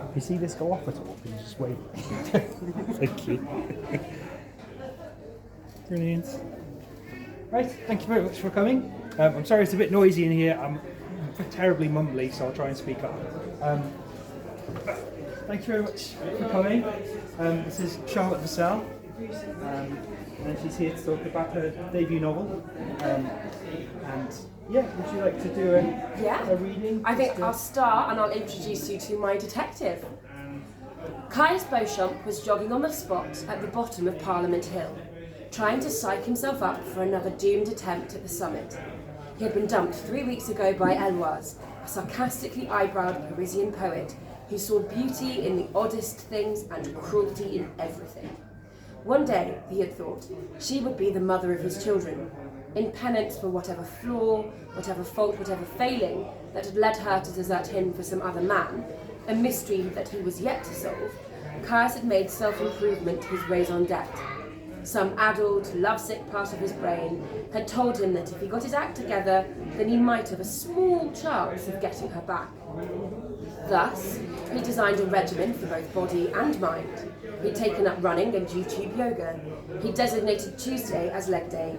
If you see this go off at all, can you just wait? Thank you. Brilliant. Right, thank you very much for coming. I'm sorry it's a bit noisy in here. I'm terribly mumbly, so I'll try and speak up. Thank you very much for coming. This is Charlotte Vassell, and she's here to talk about her debut novel. And yeah, would you like to do a reading? I think I'll start and I'll introduce you to my detective. Caius Beauchamp was jogging on the spot at the bottom of Parliament Hill, trying to psych himself up for another doomed attempt at the summit. He had been dumped 3 weeks ago by Eloise, a sarcastically eyebrowed Parisian poet who saw beauty in the oddest things and cruelty in everything. One day, he had thought, she would be the mother of his children, in penance for whatever flaw, whatever fault, whatever failing that had led her to desert him for some other man, a mystery that he was yet to solve. Caius had made self-improvement his raison d'etre. Some addled, lovesick part of his brain had told him that if he got his act together, then he might have a small chance of getting her back. Thus, he designed a regimen for both body and mind. He'd taken up running and YouTube yoga. He designated Tuesday as leg day.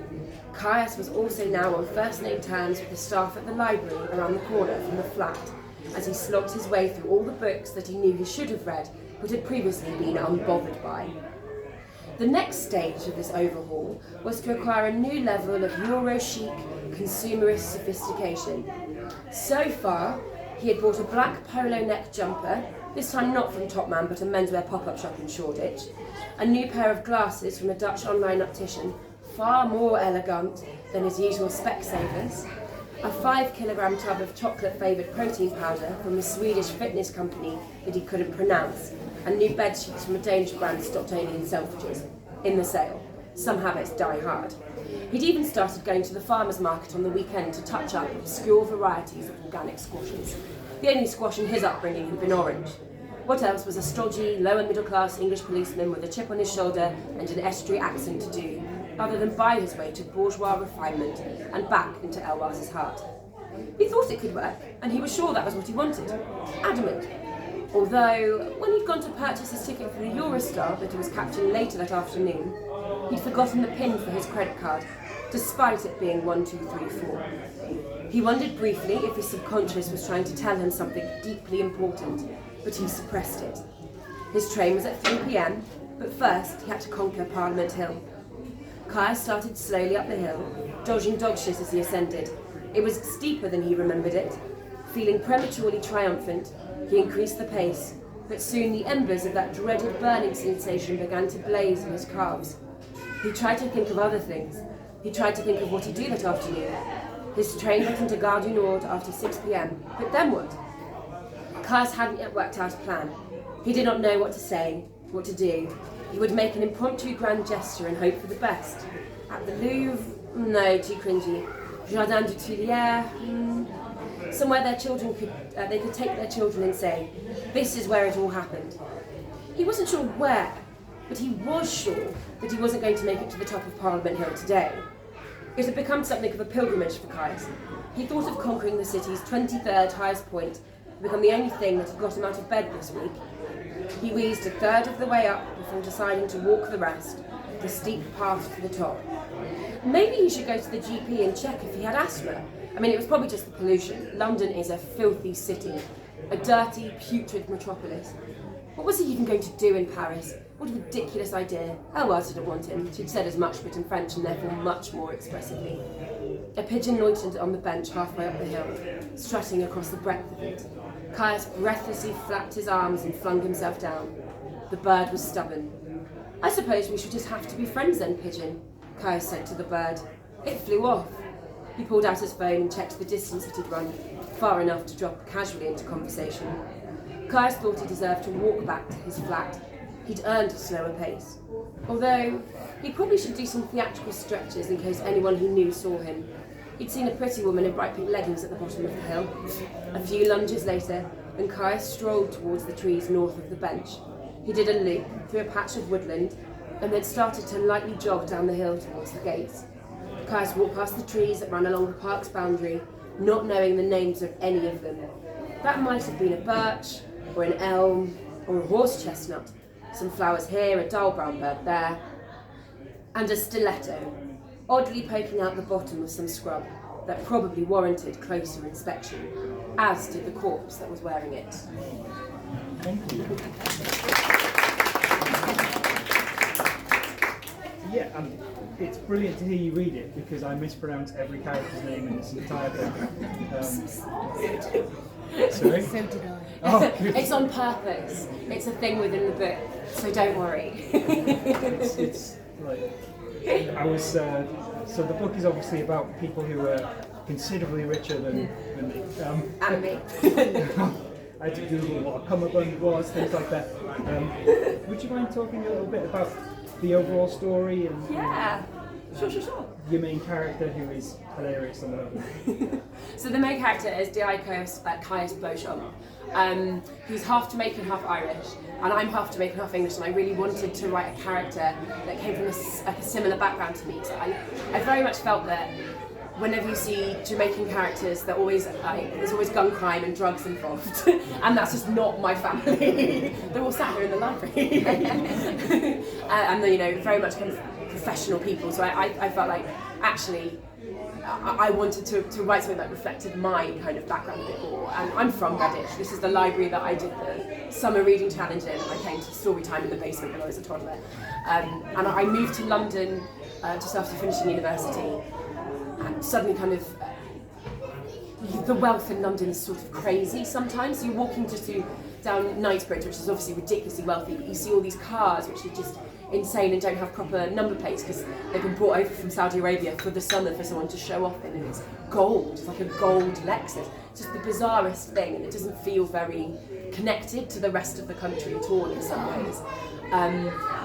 Caius was also now on first-name terms with the staff at the library around the corner from the flat, as he slogged his way through all the books that he knew he should have read, but had previously been unbothered by. The next stage of this overhaul was to acquire a new level of Euro-chic, consumerist sophistication. So far, he had bought a black polo neck jumper, this time not from Topman but a menswear pop-up shop in Shoreditch, a new pair of glasses from a Dutch online optician, far more elegant than his usual Specsavers, a 5 kilogram tub of chocolate-flavoured protein powder from a Swedish fitness company that he couldn't pronounce, and new bed sheets from a Danish brand stocked only in Selfridges. In the sale. Some habits die hard. He'd even started going to the farmer's market on the weekend to touch up obscure varieties of organic squashes. The only squash in his upbringing had been orange. What else was a stodgy, lower middle class English policeman with a chip on his shoulder and an estuary accent to do, other than buy his way to bourgeois refinement and back into Eloise's heart? He thought it could work, and he was sure that was what he wanted. Adamant. Although, when he'd gone to purchase his ticket for the Eurostar that he was catching later that afternoon, he'd forgotten the pin for his credit card, despite it being 1234. He wondered briefly if his subconscious was trying to tell him something deeply important, but he suppressed it. His train was at 3 p.m, but first he had to conquer Parliament Hill. Caius started slowly up the hill, dodging dog shit as he ascended. It was steeper than he remembered it. Feeling prematurely triumphant, he increased the pace, but soon the embers of that dreaded burning sensation began to blaze in his calves. He tried to think of other things. He tried to think of what he'd do that afternoon. His train got into Gare du Nord after 6 p.m, but then what? Caius hadn't yet worked out a plan. He did not know what to say, what to do. He would make an impromptu grand gesture and hope for the best. At the Louvre? No, too cringy. Jardin du Tuileries? Somewhere their children they could take their children and say, this is where it all happened. He wasn't sure where, but he was sure that he wasn't going to make it to the top of Parliament Hill today. It had become something of a pilgrimage for Caius. He thought of conquering the city's 23rd highest point, to become the only thing that had got him out of bed this week. He wheezed a third of the way up before deciding to walk the rest, the steep path to the top. Maybe he should go to the GP and check if he had asthma. I mean, it was probably just the pollution. London is a filthy city, a dirty, putrid metropolis. What was he even going to do in Paris? What a ridiculous idea. Eloise didn't want him. She'd said as much, but in French and therefore much more expressively. A pigeon loitered on the bench halfway up the hill, strutting across the breadth of it. Caius breathlessly flapped his arms and flung himself down. The bird was stubborn. I suppose we should just have to be friends then, pigeon, Caius said to the bird. It flew off. He pulled out his phone and checked the distance it had run, far enough to drop casually into conversation. Caius thought he deserved to walk back to his flat. He'd earned a slower pace. Although, he probably should do some theatrical stretches in case anyone he knew saw him. He'd seen a pretty woman in bright pink leggings at the bottom of the hill. A few lunges later, and Caius strolled towards the trees north of the bench. He did a loop through a patch of woodland, and then started to lightly jog down the hill towards the gates. Caius walked past the trees that ran along the park's boundary, not knowing the names of any of them. That might have been a birch, or an elm, or a horse chestnut. Some flowers here, a dull brown bird there, and a stiletto, oddly poking out the bottom of some scrub that probably warranted closer inspection, as did the corpse that was wearing it. Thank you. Yeah, it's brilliant to hear you read it because I mispronounce every character's name in this entire book. Sorry? So did I. Oh, good. It's on purpose. It's a thing within the book, so don't worry. it's like so the book is obviously about people who are considerably richer than me. And me. I had to Google what a cummerbund was, things like that. Would you mind talking a little bit about the overall story and Yeah, sure. your main character who is hilarious on the whole? So the main character is Caius Beauchamp. He's half Jamaican, half Irish, and I'm half Jamaican, half English, and I really wanted to write a character that came from a similar background to me. So I very much felt that whenever you see Jamaican characters, there's always gun crime and drugs involved, and that's just not my family. They're all sat here in the library, and very much kind of professional people. So I felt like actually I wanted to write something that reflected my kind of background a bit more. And I'm from Redditch. This is the library that I did the summer reading challenge in, and I came to story time in the basement when I was a toddler. And I moved to London just after finishing university. And suddenly the wealth in London is sort of crazy sometimes. You're walking down Knightsbridge, which is obviously ridiculously wealthy, but you see all these cars which are just insane and don't have proper number plates because they've been brought over from Saudi Arabia for the summer for someone to show off in, and it's gold. It's like a gold Lexus. It's just the bizarrest thing, and it doesn't feel very connected to the rest of the country at all in some ways.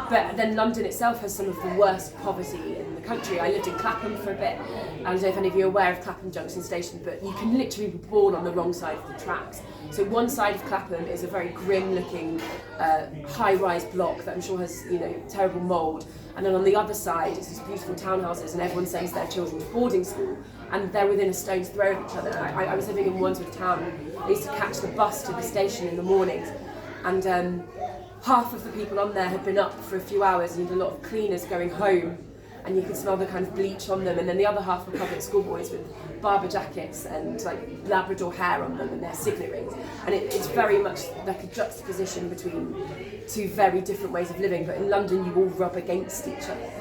But then London itself has some of the worst poverty in the country. I lived in Clapham for a bit. I don't know if any of you are aware of Clapham Junction Station, but you can literally be born on the wrong side of the tracks. So one side of Clapham is a very grim-looking high-rise block that I'm sure has terrible mould, and then on the other side it's these beautiful townhouses, and everyone sends their children to boarding school, and they're within a stone's throw of each other. I was living in Wandsworth Town. I used to catch the bus to the station in the mornings, and half of the people on there had been up for a few hours, and you had a lot of cleaners going home, and you could smell the kind of bleach on them, and then the other half were public school boys with Barber jackets and like Labrador hair on them and their signet rings, and it's very much like a juxtaposition between two very different ways of living. But in London you all rub against each other,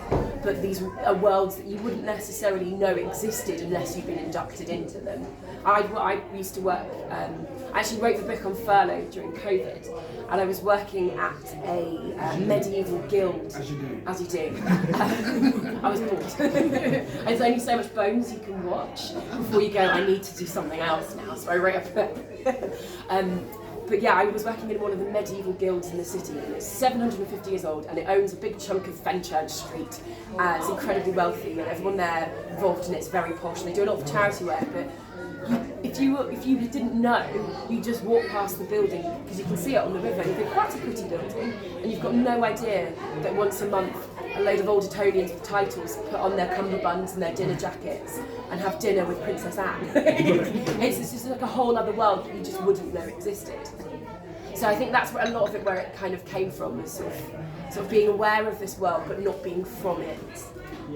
but these are worlds that you wouldn't necessarily know existed unless you've been inducted into them. I used to work, I actually wrote the book on furlough during COVID, and I was working at a medieval guild. As you do. I was bored. There's only so much Bones you can watch before you go, I need to do something else now, so I wrote a book. But yeah, I was working in one of the medieval guilds in the city, and it's 750 years old, and it owns a big chunk of Fenchurch Street. It's incredibly wealthy, and everyone there involved in it's very posh, and they do a lot of charity work, but if you didn't know, you just walk past the building because you can see it on the river and you think, that's a pretty building, and you've got no idea that once a month a load of old Etonians with titles put on their cummerbunds and their dinner jackets and have dinner with Princess Anne. It's just like a whole other world that you just wouldn't know existed. So I think that's where a lot of it, where it kind of came from, was sort of being aware of this world but not being from it,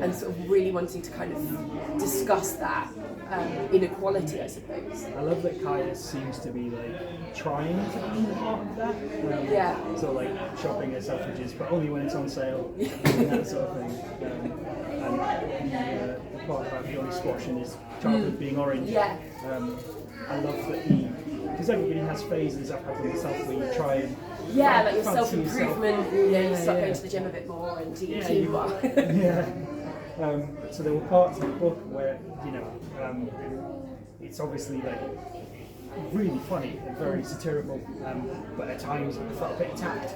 and sort of really wanting to kind of discuss that inequality, I suppose. I love that Caius seems to be like trying to be part of that. So like shopping at Selfridges, but only when it's on sale, and that sort of thing. And the part about Johnny Squash and his childhood being orange. I love that because everybody has phases. I've had them myself where you try and like your self-improvement. You start going to the gym a bit more and eat quinoa. So there were parts of the book where it's obviously like really funny and very satirical, but at times I felt a bit attacked.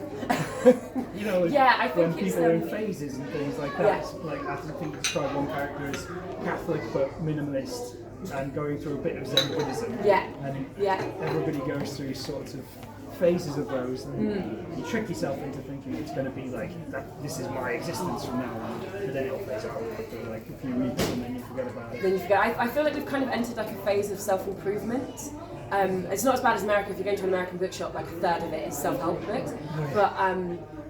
You know, Yeah, I think when it's, people are in phases and things like that. Yeah. Like I think you described one character as Catholic but minimalist and going through a bit of Zen Buddhism. Yeah. And Yeah. everybody goes through sorts of phases of those, and you trick yourself into thinking it's going to be like that. This is my existence from now on, but then it'll phase out after like a few weeks, and then you forget about it. Then you forget. I feel like we've kind of entered like a phase of self-improvement. It's not as bad as America. If you go into an American bookshop, like a third of it is self-help books. But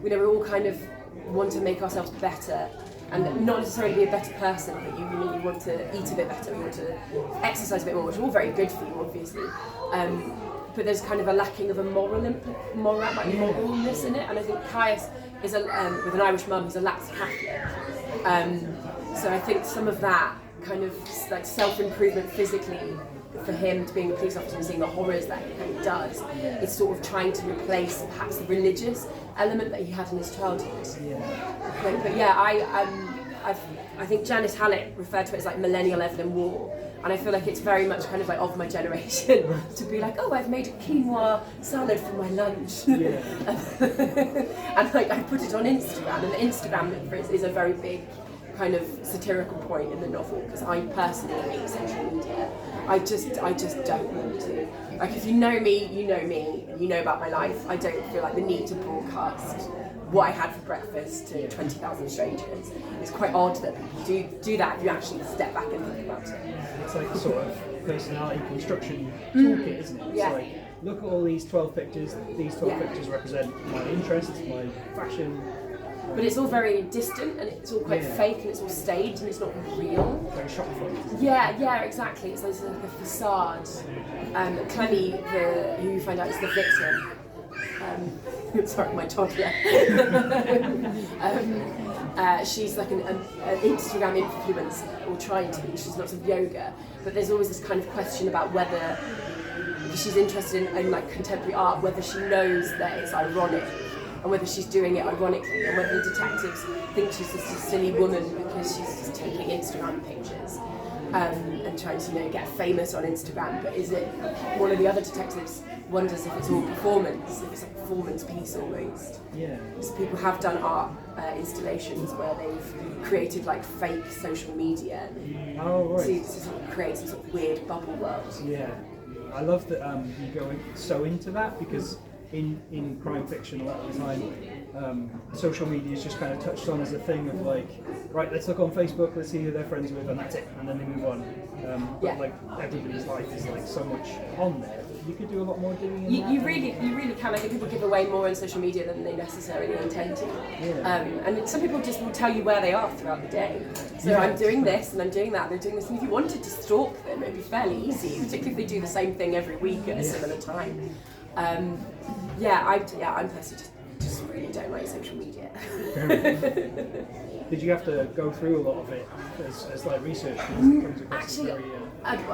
you know, we all kind of want to make ourselves better, and not necessarily be a better person, but you want to eat a bit better, you want to exercise a bit more, which is all very good for you, obviously. But there's kind of a lacking of a moralness in it, and I think Caius is with an Irish mum who's a lapsed Catholic. So I think some of that kind of like self-improvement physically for him to being a police officer and seeing the horrors that he kind of does, it's sort of trying to replace perhaps the religious element that he had in his childhood. But yeah, I think Janice Hallett referred to it as like millennial Evelyn Waugh. And I feel like it's very much kind of like of my generation to be like, oh, I've made a quinoa salad for my lunch. And like I put it on Instagram, and Instagram is a very big kind of satirical point in the novel, because I personally hate social media. I just don't want to. Like if you know me, you know about my life. I don't feel like the need to broadcast what I had for breakfast to 20,000 strangers. It's quite odd that people do that if you actually step back and think about it. It's like a sort of personality construction toolkit, isn't it? It's like, look at all these 12 pictures, these 12 pictures represent my interests, my fashion. But it's all very distant, and it's all quite fake, and it's all staged, and it's not real. Very shopfront. Yeah, exactly. It's like a facade. Clemmy, who you find out is the victim, sorry, my toddler. She's like an Instagram influencer, or trying to be. She's lots of yoga, but there's always this kind of question about whether she's interested in like contemporary art, whether she knows that it's ironic, and whether she's doing it ironically, and whether the detectives think she's just a silly woman because she's just taking Instagram pictures. And trying to get famous on Instagram, but is it one of the other detectives wonders if it's all performance, if it's a performance piece almost. Yeah. So people have done art installations where they've created like fake social media to sort of create some sort of weird bubble world. Yeah, I love that you go so into that, because in crime fiction a lot of the time social media is just kind of touched on as a thing of like, right, let's look on Facebook, let's see who they're friends with, and that's it, and then they move on. But like everybody's life is like so much on there. You could do a lot more doing in you really can. I think people give away more on social media than they necessarily intend to. And some people just will tell you where they are throughout the day. So I'm doing this and I'm doing that and I'm doing this. And if you wanted to stalk them, it'd be fairly easy, particularly if they do the same thing every week at a similar time. I'm personally just really don't like social media. Did you have to go through a lot of it as like research? Actually,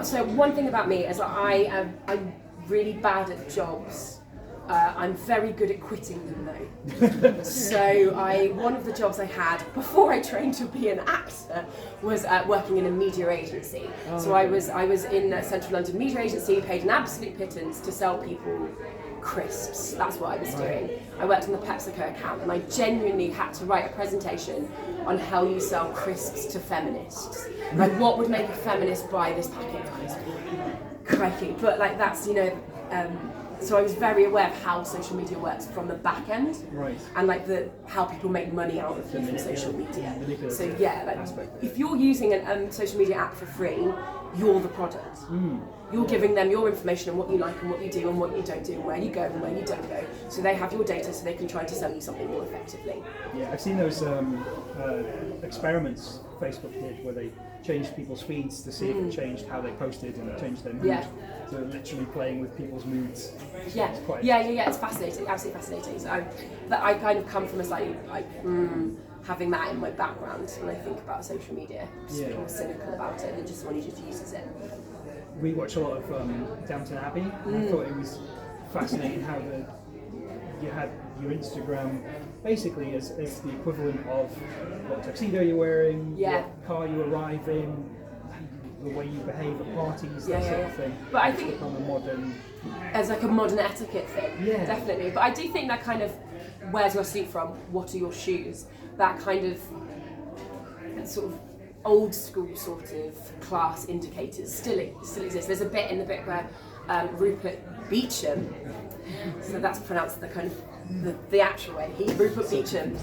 so one thing about me is that I'm really bad at jobs. I'm very good at quitting them though. So one of the jobs I had before I trained to be an actor was working in a media agency. So I was in a Central London media agency, paid an absolute pittance to sell people crisps. That's what I was doing. I worked on the PepsiCo account, and I genuinely had to write a presentation on how you sell crisps to feminists. Like, what would make a feminist buy this packet of crisps? Crikey. But like that's so I was very aware of how social media works from the back end, and like how people make money out of from social media. So if you're using a social media app for free, you're the product. You're giving them your information on what you like and what you do and what you don't do and where you go and where you don't go. So they have your data, so they can try to sell you something more effectively. Yeah, I've seen those experiments Facebook did where they changed people's feeds to see if it changed how they posted and it changed their mood. So literally playing with people's moods. It's fascinating, absolutely fascinating. So I kind of come from a slightly having that in my background when I think about social media. Just being more cynical about it than just someone who just uses it. We watch a lot of Downton Abbey, and I thought it was fascinating how you had your Instagram basically as the equivalent of what tuxedo you're wearing, what car you arrive in, the way you behave at parties, Yeah, that yeah, sort yeah. of thing. But I It's think- become a modern. As like a modern etiquette thing, Yeah. definitely. But I do think that kind of, where's your suit from? What are your shoes? That kind of sort of old school sort of class indicators still exist. There's a bit in the book where Rupert Beecham, so that's pronounced the kind of the actual way. Rupert Beecham.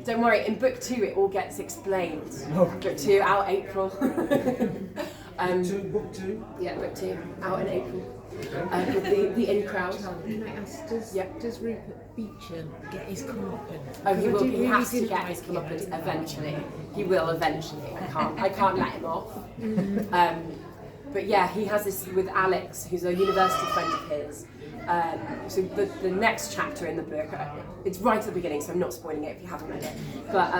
Don't worry, in book 2 it all gets explained. Book 2 out April. Book two? Yeah, book 2 out in April. With the in crowd. Can I ask, does Rupert Beecham get his comeuppance? Oh, he Because I will. do He really has to didn't get like his it, I comeuppance didn't like eventually. He will eventually. I can't let him off. But yeah, he has this with Alex, who's a university friend of his. So the next chapter in the book, it's right at the beginning, so I'm not spoiling it if you haven't read it. But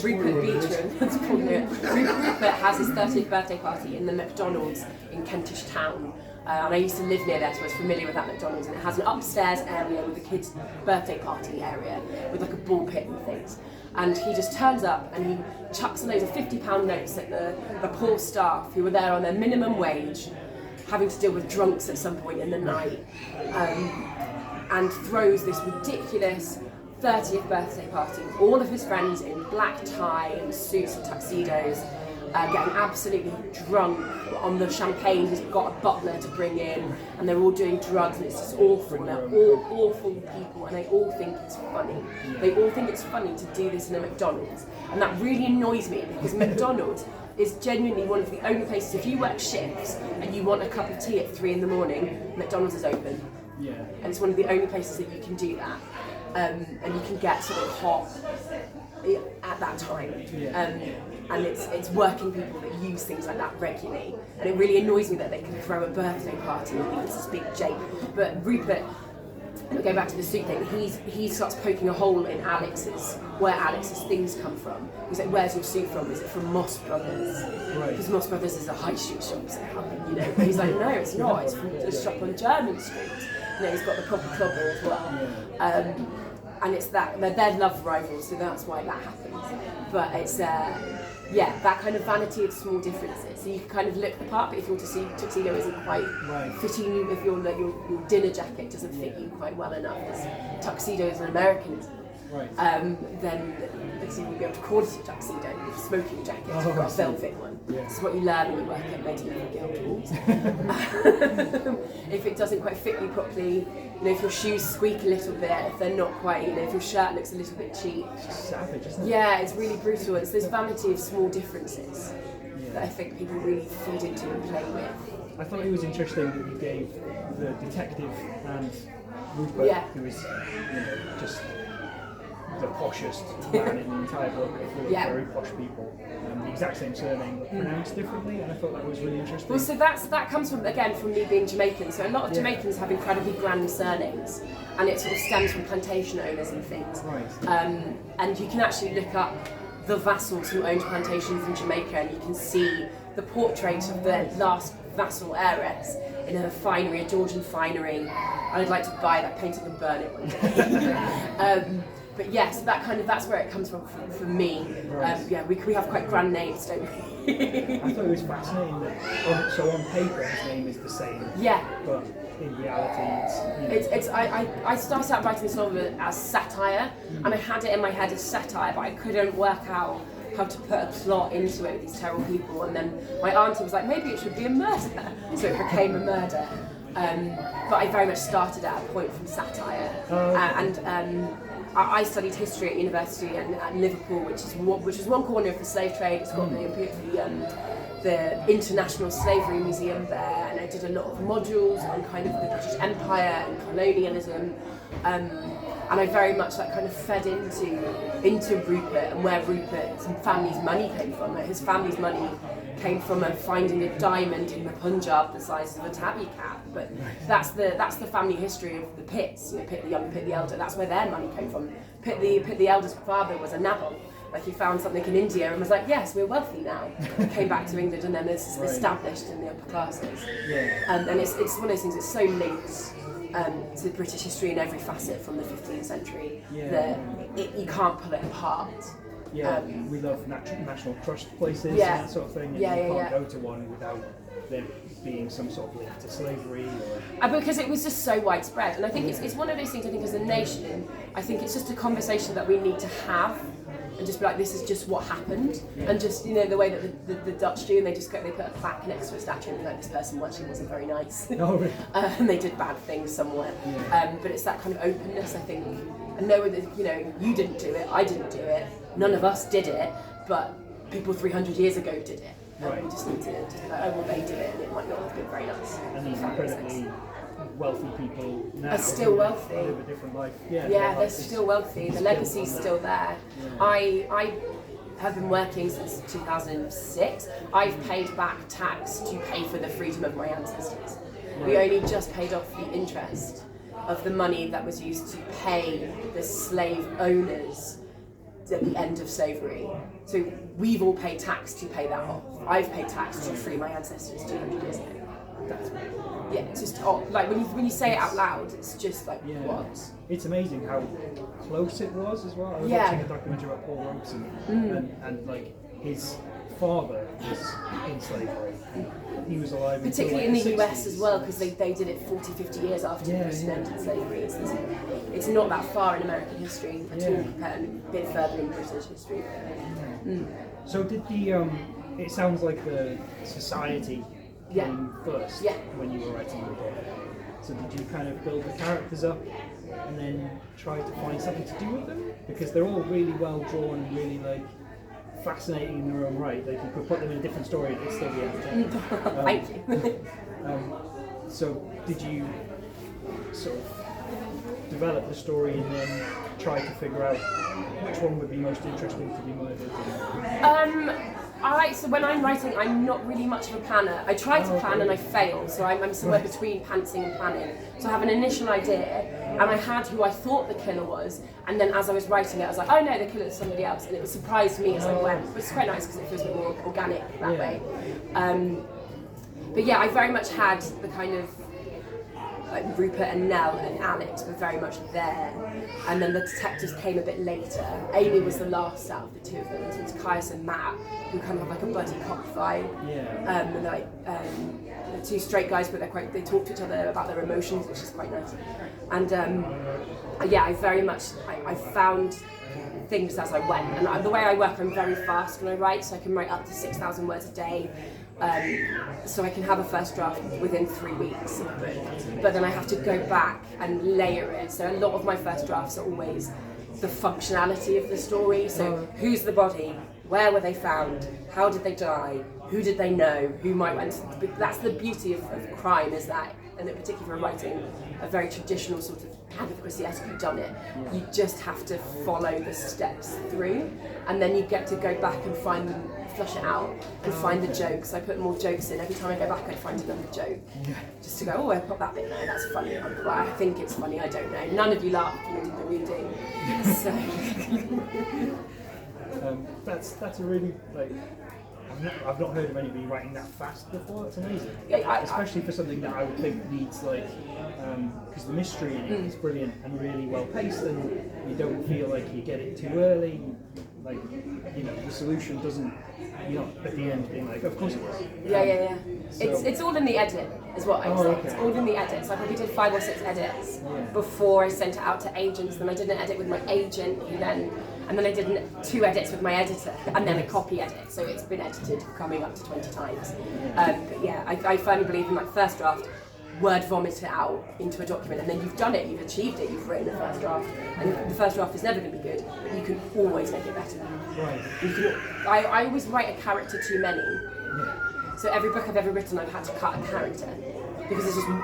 Rupert Beecham, Rupert has his 30th birthday party in the McDonald's in Kentish Town. And I used to live near there, so I was familiar with that McDonald's. And it has an upstairs area with a kid's birthday party area with like a ball pit and things. And he just turns up and he chucks a load of £50 notes at the poor staff who were there on their minimum wage, having to deal with drunks at some point in the night, and throws this ridiculous 30th birthday party with all of his friends in black tie and suits and tuxedos, getting absolutely drunk on the champagne. He's got a butler to bring in, and they're all doing drugs, and it's just awful. And they're all awful people, and they all think it's funny. They all think it's funny to do this in a McDonald's, and that really annoys me because McDonald's is genuinely one of the only places, if you work shifts and you want a cup of tea at 3 a.m, McDonald's is open. Yeah. And it's one of the only places that you can do that. And you can get sort of hot at that time. And it's working people that use things like that regularly. And it really annoys me that they can throw a birthday party and think it's this big joke. But Rupert, going back to the suit thing, he starts poking a hole in where Alex's things come from. He's like, where's your suit from? Is it from Moss Brothers? Right. Because Moss Brothers is a high street shop, so you know. But he's like, no, it's not. It's from a shop on Jermyn Street. You know, he's got the proper clobber as well. And it's that they're love rivals, so that's why that happens. But it's that kind of vanity of small differences. So you can kind of look the part, but if your tuxedo isn't quite fitting you, if your dinner jacket doesn't fit you quite well enough, because tuxedo is an Americanism. Right. Then you won't be able to call it a tuxedo, a smoking jacket, you've got a velvet one. Yeah. It's what you learn when you work at Medieval Guildhalls. If it doesn't quite fit you properly, you know, if your shoes squeak a little bit, if they're not quite, you know, if your shirt looks a little bit cheap. It's just savage, isn't it? Yeah, it's really brutal. It's this vanity of small differences that I think people really feed into and play with. I thought it was interesting that you gave the detective and Rupert, who is, just the poshest man in the entire book, full of very posh people, the exact same surname, pronounced differently, and I thought that was really interesting. Well, so that comes from me being Jamaican. So a lot of Jamaicans have incredibly grand surnames, and it sort of stems from plantation owners and things. Right. And you can actually look up the Vassells who owned plantations in Jamaica, and you can see the portrait of the last Vassell heiress in a finery, a Georgian finery. I'd like to buy that painting and burn it one day. But yes, that's where it comes from for me. Right. We have quite grand names, don't we? I thought it was fascinating that on paper his name is the same. Yeah. But in reality, it's I started out writing this novel as satire, and I had it in my head as satire, but I couldn't work out how to put a plot into it with these terrible people. And then my auntie was like, maybe it should be a murder, so it became a murder. But I very much started at a point from satire, I studied history at university at Liverpool, which is one corner of the slave trade. It's got the International Slavery Museum there, and I did a lot of modules on kind of the British Empire and colonialism, and I very much kind of fed into Rupert and where Rupert's family's money came from. Like, his family's money came from finding a diamond in the Punjab the size of a tabby cap, but that's the family history of the Pitts. Pitt the Younger, Pitt the Elder. That's where their money came from. Pitt the Elder's father was a nabob. Like, he found something in India and was like, yes, we're wealthy now. Came back to England, and then it's established in the upper classes. And it's one of those things. It's so linked to British history in every facet from the 15th century that you can't pull it apart. Yeah, we love national trust places Yeah. and that sort of thing, and Yeah, you yeah, can't yeah. go to one without there being some sort of link to slavery. Because it was just so widespread, and I think it's one of those things. I think as a nation, I think it's just a conversation that we need to have, and just be like, this is just what happened, and just the way that the Dutch do, and they put a plaque next to a statue and be like, this person actually wasn't very nice, Oh, really? and they did bad things somewhere. But it's that kind of openness, I think, and knowing that you didn't do it, I didn't do it, none of us did it, but people 300 years ago did it. Right. We just need to just be like, oh well, they did it, and it might not have been very nice. And these incredibly wealthy people now Are still wealthy. live a different life. Yeah, They're still wealthy. The legacy's still there. I have been working since 2006. I've paid back tax to pay for the freedom of my ancestors. We only just paid off the interest of the money that was used to pay the slave owners at the end of slavery. So we've all paid tax to pay that off. I've paid tax to free my ancestors 200 years ago. That's Yeah, it's just like when you say it out loud, it's just like what? It's amazing how close it was as well. I was watching a documentary about Paul Robeson, and like his father was in slavery. He was alive Particularly until, in the like, US 60s. as well, because they did it 40, 50 years after Britain ended slavery. It's not that far in American history at all, compared a bit further in British history. So did the it sounds like the society came first when you were writing the book. So did you kind of build the characters up and then try to find something to do with them? Because they're all really well drawn and really like fascinating in their own right. Like you could put them in a different story and it'd still be entertaining. Thank you. So did you sort of develop the story and then try to figure out which one would be most interesting to be murdered? So when I'm writing, I'm not really much of a planner. I try to plan and I fail, so I'm somewhere between pantsing and planning. So I have an initial idea, and I had who I thought the killer was, and then as I was writing it, I was like, oh no, the killer is somebody else, and it surprised me as I went. It was quite nice because it feels a bit more organic that way. But yeah, I very much had the kind of like Rupert and Nell and Alex were very much there, and then the detectives came a bit later. Amy was the last out of the two of them, so it's Caius and Matt, who kind of have like a buddy cop vibe. And like the two straight guys, but they talk to each other about their emotions, which is quite nice. And I very much I found things as I went, and the way I work, I'm very fast when I write, so I can write up to 6,000 words a day. So I can have a first draft within 3 weeks of a book, but then I have to go back and layer it. So a lot of my first drafts are always the functionality of the story. So who's the body? Where were they found? How did they die? Who did they know? Who might went? That's the beauty of crime, is that, and in particular writing a very traditional sort of Agatha Christie-esque whodunit, you just have to follow the steps through, and then you get to go back and find them, flush it out, and find the jokes. I put more jokes in. Every time I go back, I find another joke, just to go, oh, I put that bit there, that's funny. Well, I think it's funny, I don't know. None of you laughed when I did the reading. So that's a really like. I've not heard of anybody writing that fast before. It's amazing, especially for something that I would think needs like because the mystery in it is brilliant and really well paced, and you don't feel like you get it too early. Like the solution doesn't. You're not at the end being like, of course it was. So, it's all in the edit, is what I would say. Okay. It's all in the edit. So I probably did 5 or 6 edits before I sent it out to agents. Then I did an edit with my agent, and then I did 2 edits with my editor, and then a copy edit. So it's been edited coming up to 20 times. But yeah, I firmly believe in like first draft, word vomit it out into a document, and then you've done it, you've achieved it, you've written a first draft. And the first draft is never going to be good, but you can always make it better. I always write a character too many. So every book I've ever written, I've had to cut a character because there's no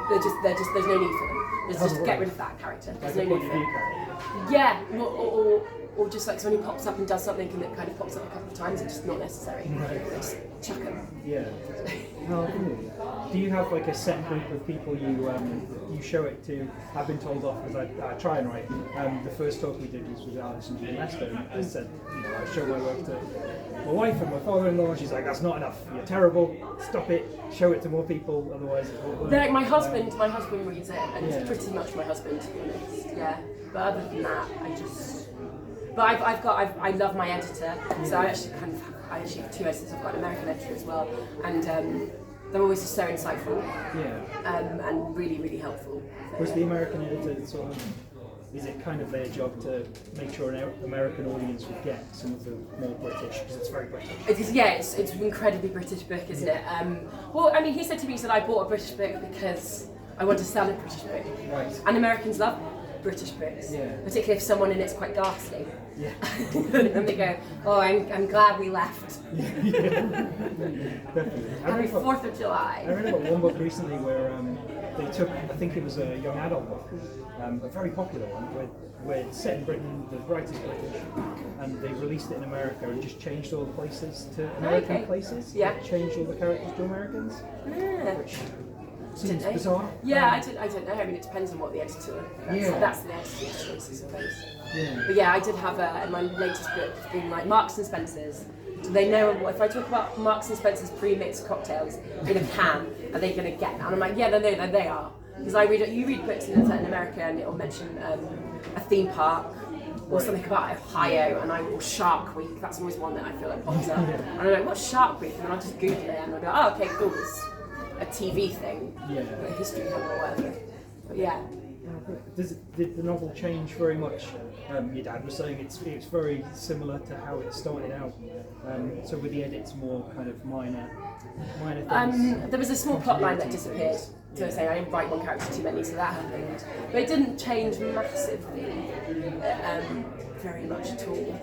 need for them. There's just get rid of that character. There's no need for them. Yeah, or just like someone who pops up and does something and it kind of pops up a couple of times, it's just not necessary. Just chuck them. Yeah. Do you have like a set group of people you show it to? I've been told off because I try and write. The first talk we did was with Alice and Julie Lester, and I said, I show my work to my wife and my father-in-law, and she's like, that's not enough. You're terrible. Stop it. Show it to more people, otherwise it won't work. Like my husband reads it, and it's pretty much my husband, to be honest. Yeah. But other than that, I just But I love my editor, so I actually have two editors. I've got an American editor as well, and they're always just so insightful. And really, really helpful. So, Was the American editor sort of, is it kind of their job to make sure an American audience would get some of the more British, because it's very British? It's an incredibly British book, isn't it? Well, I mean, he said to me, he said, I bought a British book because I want to sell a British book. Right. And Americans love British books, particularly if someone in it's quite ghastly. Yeah. And they go, oh, I'm glad we left. Definitely. Happy 4th of July. I read about one book recently where they took, I think it was a young adult book, a very popular one, where it's set in Britain, the writer's British, and they released it in America and just changed all the places to American places. Yeah. Changed all the characters to Americans. Which seems bizarre. Yeah, I don't know. I mean, it depends on what the editor. That's the editor's choice, I suppose. Yeah. But yeah, I did have my latest book being like Marks and Spencer's. Do they know if I talk about Marks and Spencer's pre-mixed cocktails in a can, are they going to get that? And I'm like, yeah, they are. Because you read books in America and it'll mention a theme park or something about Ohio, or Shark Week. That's always one that I feel like pops up. And I'm like, what's Shark Week? And then I'll just Google it and I'll go, oh, okay, cool. It's a TV thing, a history film or whatever. But yeah. Did the novel change very much? Your dad was saying it's very similar to how it started out. So with the edits, more kind of minor things. There was a small plot line that disappeared. So I say I didn't write one character too many, so that happened. But it didn't change massively, very much at all.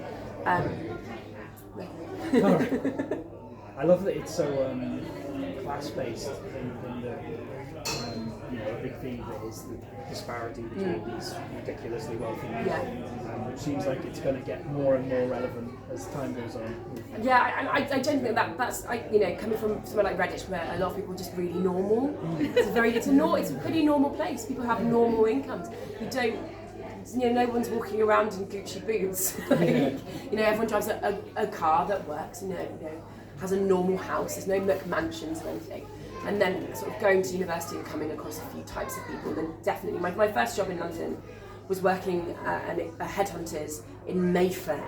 I love that it's so class-based in the a big theme that is the disparity between these ridiculously wealthy people, which seems like it's going to get more and more relevant as time goes on. Yeah, I don't think that's coming from somewhere like Redditch where a lot of people are just really normal. It's a pretty normal place. People have normal incomes. No one's walking around in Gucci boots. Everyone drives a car that works. Has a normal house. There's no McMansions or anything. And then sort of going to university and coming across a few types of people. Then definitely, my first job in London was working at a headhunters in Mayfair.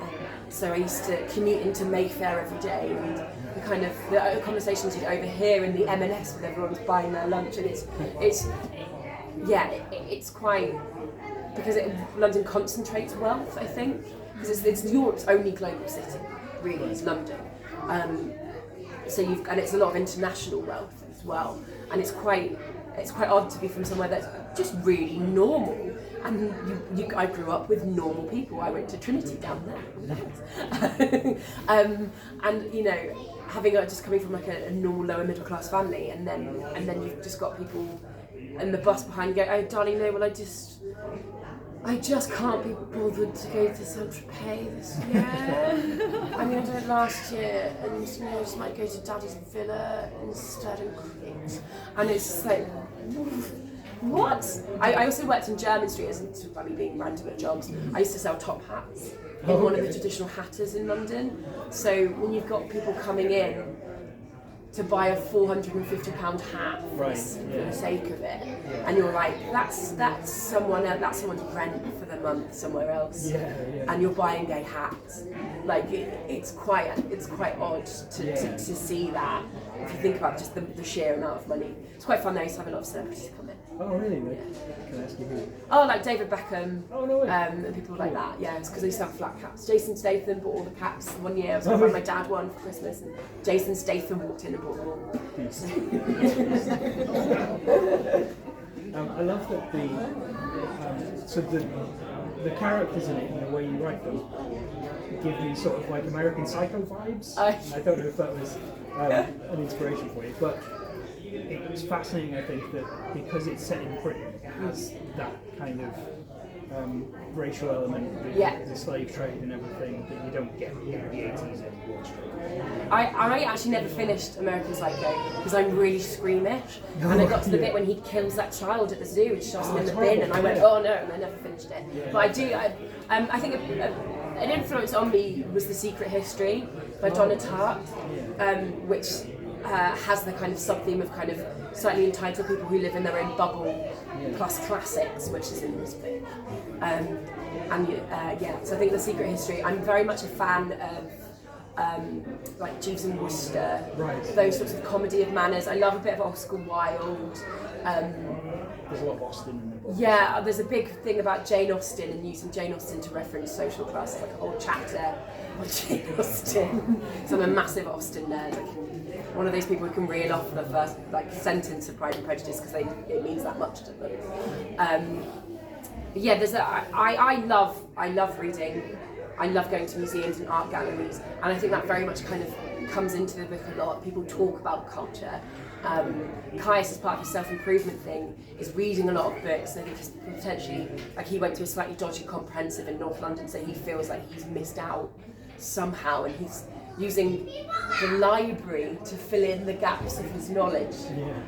So I used to commute into Mayfair every day, and the conversations you'd overhear in the M&S with everyone's buying their lunch, and it's quite, because London concentrates wealth, I think, because it's Europe's only global city, really, is London. And it's a lot of international wealth as well, and it's quite odd to be from somewhere that's just really normal. And I grew up with normal people. I went to Trinity down there, and having just coming from like a normal lower middle class family, and then you've just got people in the bus behind you go, oh darling, no, well I just can't be bothered to go to Saint-Tropez this year. I'm going to do it last year, and I just might go to Daddy's villa instead and Crete. And it's just like, what? I also worked in Jermyn Street, as being random at jobs. I used to sell top hats in one of the traditional hatters in London. So when you've got people coming in to buy a £450 hat for the sake of it, and you're like, that's someone's rent for the month somewhere else, and you're buying a hat. Like it's quite odd to see that. If you think about just the sheer amount of money, it's quite fun. I used to have a lot of celebrities come in. Oh really? Can I ask you who? Oh, like David Beckham. Oh no way. And people like that. Yeah, it's because I used to have flat caps. Jason Statham bought all the caps one year. I was going to buy my dad one for Christmas, and Jason Statham walked in and bought them all. I love that the characters in it and the way you write them give me sort of like American Psycho vibes. I don't know if that was an inspiration for you, but it's fascinating, I think, that because it's set in Britain, it has that kind of racial element, the slave trade and everything that you don't get in the 80s in Wall Street. I actually never finished American Psycho because I'm really squeamish, and I got to the bit when he kills that child at the zoo and shoves him in the bin, and I went, oh no, and I never finished it. But I think an influence on me was The Secret History by Donna Tartt, which has the kind of sub-theme of kind of slightly entitled people who live in their own bubble plus classics, which is in this book. And so I think The Secret History, I'm very much a fan of like Jeeves and Wooster, those sorts of comedy of manners. I love a bit of Oscar Wilde. There's a lot of Austen in the book. Yeah, there's a big thing about Jane Austen and using Jane Austen to reference social class, like a whole chapter on Jane Austen. So I'm a massive Austen nerd. One of those people who can reel off the first sentence of Pride and Prejudice because it means that much to them. I love reading. I love going to museums and art galleries, and I think that very much kind of comes into the book a lot. People talk about culture. Caius, as part of his self-improvement thing, is reading a lot of books, and because potentially, he went to a slightly dodgy comprehensive in North London, so he feels like he's missed out somehow, and he's using the library to fill in the gaps of his knowledge. Yeah.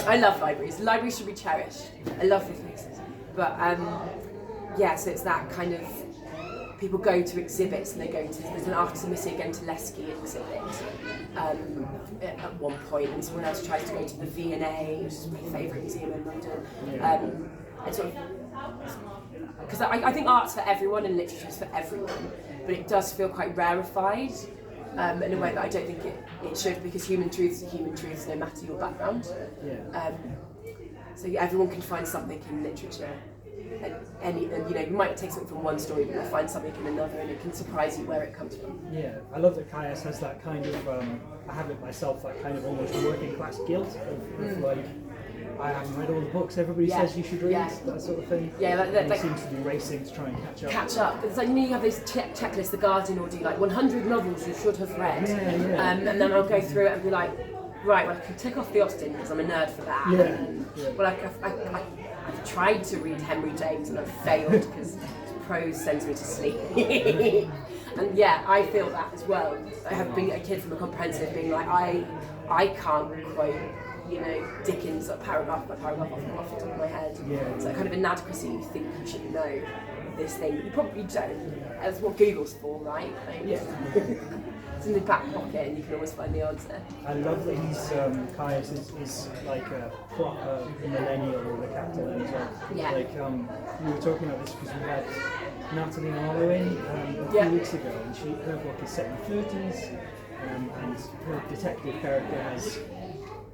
I love libraries. Libraries should be cherished. I love these places. But so it's that kind of, people go to exhibits and there's an Artemisia Gentileschi exhibit at one point, and someone else tries to go to the V&A, which is my favourite museum in London. And sort of, because I think art's for everyone and literature is for everyone, but it does feel quite rarefied in a way that I don't think it should, because human truths are human truths no matter your background. So everyone can find something in literature. And you might take something from one story, but you'll find something in another, and it can surprise you where it comes from. Yeah, I love that Caius has that kind of, I have it myself, that kind of almost working class guilt of I haven't read all the books everybody says you should read, that sort of thing. Yeah, he seems to be racing to try and catch up. It's like, you have these checklists, The Guardian will do 100 novels you should have read. And then I'll go through it and be like, right, well I can tick off the Austen because I'm a nerd for that. Well, I've tried to read Henry James and I've failed because prose sends me to sleep. And I feel that as well. I have been a kid from a comprehensive being like, I can't quote, Dickens paragraph by paragraph off the top of my head. It's that kind of inadequacy. You think you should know this thing, but you probably don't. That's what Google's for, right? It's in the back pocket and you can always find the answer. I love that Caius is like a proper millennial with a capital N as well. We were talking about this because we had Natalie Marlowe in a few weeks ago, and her book is set in the 30s, and her detective character has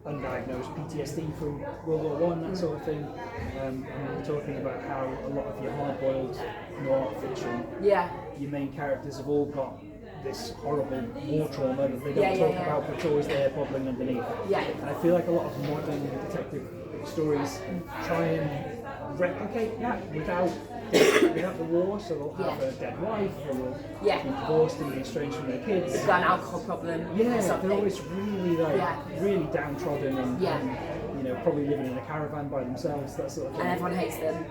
undiagnosed PTSD from World War I, that sort of thing. And we were talking about how a lot of your hard-boiled noir fiction, your main characters have all got this horrible war trauma that they don't talk about, but it's always there bubbling underneath. And I feel like a lot of modern detective stories try and replicate that without the war, so they'll have a dead wife, or they'll be divorced and be estranged from their kids. They've got an alcohol problem. They're always really really downtrodden and probably living in a caravan by themselves, that sort of thing. And everyone hates them.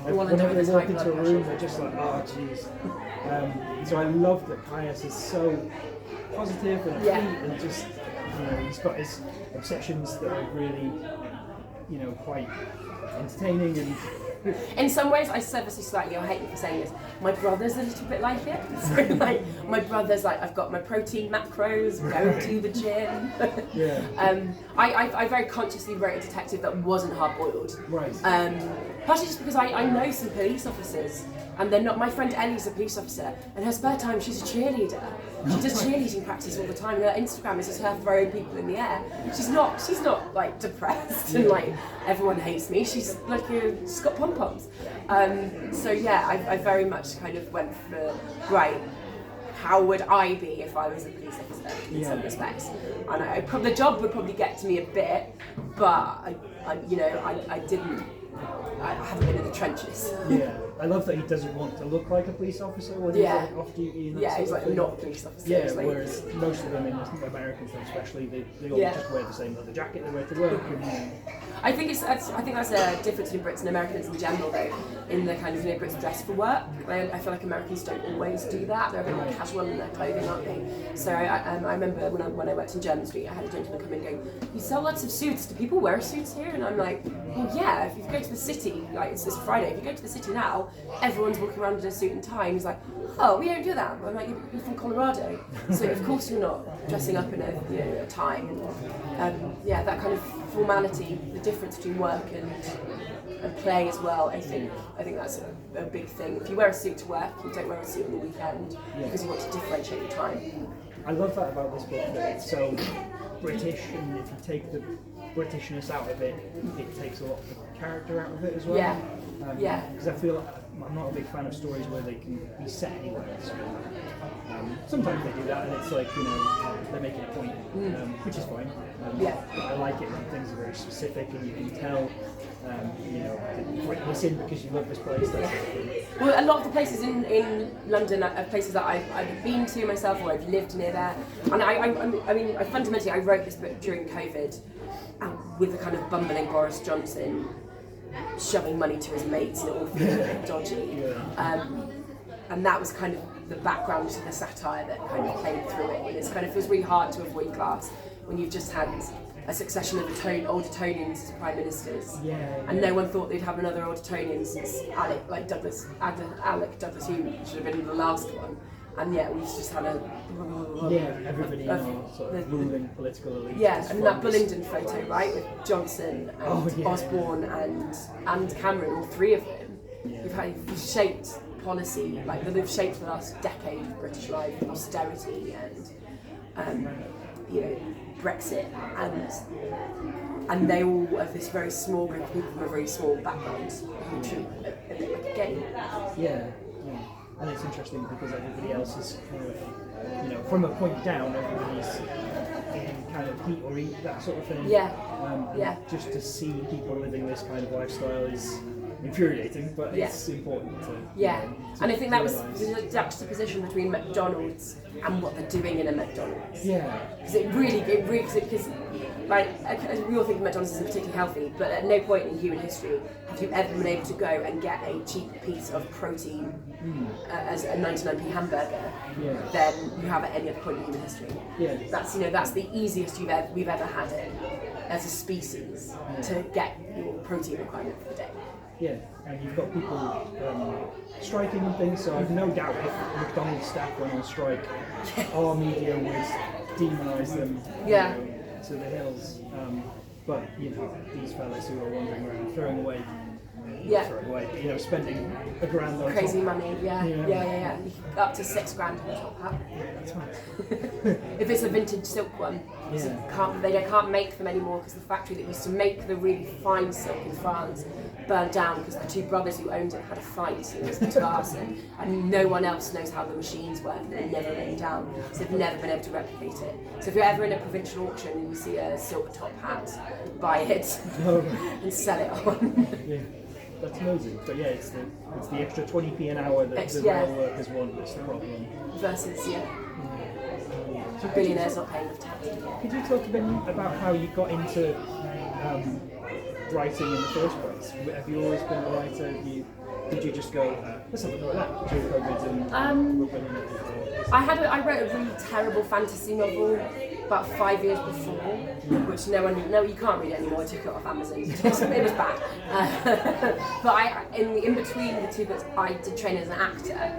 And whenever they walk into a room, they're just like, oh jeez. So I love that Caius is so positive and upbeat, and just he's got his obsessions that are really quite entertaining. And in some ways, I said this slightly, I hate you for saying this, my brother's a little bit like it. So, my brother's like, I've got my protein macros, going to the gym. I very consciously wrote a detective that wasn't hard-boiled. Partially just because I know some police officers, and they're not. My friend Ellie's a police officer, and her spare time she's a cheerleader. She does cheerleading practice all the time, and her Instagram is just her throwing people in the air. She's not depressed and everyone hates me. She's she's got pom-poms. I very much kind of went for, right, how would I be if I was a police officer in some respects? And the job would probably get to me a bit, but I haven't been in the trenches. I love that he doesn't want to look like a police officer when he's off duty. And he's not a police officer. Whereas most of them in American films, especially, they all just wear the same leather jacket they wear to work. I think that's a difference in Brits and Americans in general, though. In the kind of Brits dress for work, I feel like Americans don't always do that. They're a bit more casual in their clothing, aren't they? So I remember when I worked in Jermyn Street, I had a gentleman come in going, "You sell lots of suits. Do people wear suits here?" And I'm like, "Well, yeah. If you go to the city, it's this Friday. If you go to the city now, everyone's walking around in a suit and tie." And he's like, "Oh, we don't do that." I'm like, "You're from Colorado, so of course you're not dressing up in a tie." And that kind of formality, the difference between work and and play as well. I think that's a big thing. If you wear a suit to work, you don't wear a suit on the weekend because you want to differentiate your time. I love that about this book, that it's so British, and if you take the Britishness out of it, it takes a lot of the character out of it as well. Yeah. Because I feel I'm not a big fan of stories where they can be set anywhere. So, sometimes they do that, and it's like, they're making a point, which is fine. But I like it when things are very specific, and you can tell, you've written this in because you love this place. That sort of thing. Well, a lot of the places in London are places that I've been to myself, or I've lived near there. And I fundamentally I wrote this book during COVID, with the kind of bumbling Boris Johnson shoving money to his mates, and it all feels a bit dodgy. And that was kind of the background to the satire that kind of played through it. And it's kind of feels really hard to avoid class when you've just had a succession of old Etonians as prime ministers, and no one thought they'd have another old Etonian since Alec Douglas Hume should have been the last one. And we've just had everybody sort of ruling political elite. And that Bullingdon photo, right, with Johnson and Osborne and Cameron, all three of them, who've shaped policy, like they've shaped the last decade of British life, austerity and Brexit, and they all have this very small group of people from a very small background who treat it a bit like a game. Yeah. And it's interesting because everybody else is kind of, from a point down, everybody's in kind of heat or eat, that sort of thing. Just to see people living this kind of lifestyle is infuriating, but it's important to. And I think that was the juxtaposition between McDonald's and what they're doing in a McDonald's. Because because we all think McDonald's isn't particularly healthy, but at no point in human history have you ever been able to go and get a cheap piece of protein as a 99p hamburger than you have at any other point in human history. That's the easiest we've ever had it as a species to get your protein requirement for the day. And you've got people striking and things, so I've no doubt if McDonald's staff went on strike, our media would demonise them to the hills. But these fellas who are wandering around throwing away, spending $1,000 on crazy top. money, up to $6,000 on a top hat. That's right. If it's a vintage silk one, they can't make them anymore because the factory that used to make the really fine silk in France burned down because the two brothers who owned it had a fight in this class, and no one else knows how the machines work, and they're never written down, so they've never been able to replicate it. So if you're ever in a provincial auction and you see a silk top hat, buy it and sell it on. That's amazing. But it's the extra 20p an hour that the rail workers want that's the problem. Versus billionaires not paying the tax. Could you talk a bit about how you got into writing in the first place? Have you always been a writer? Did you just go, let's have a go at that during COVID and I wrote a really terrible fantasy novel about 5 years before, which you can't read it anymore. I took it off Amazon. It was bad. But in between the two books, I did train as an actor,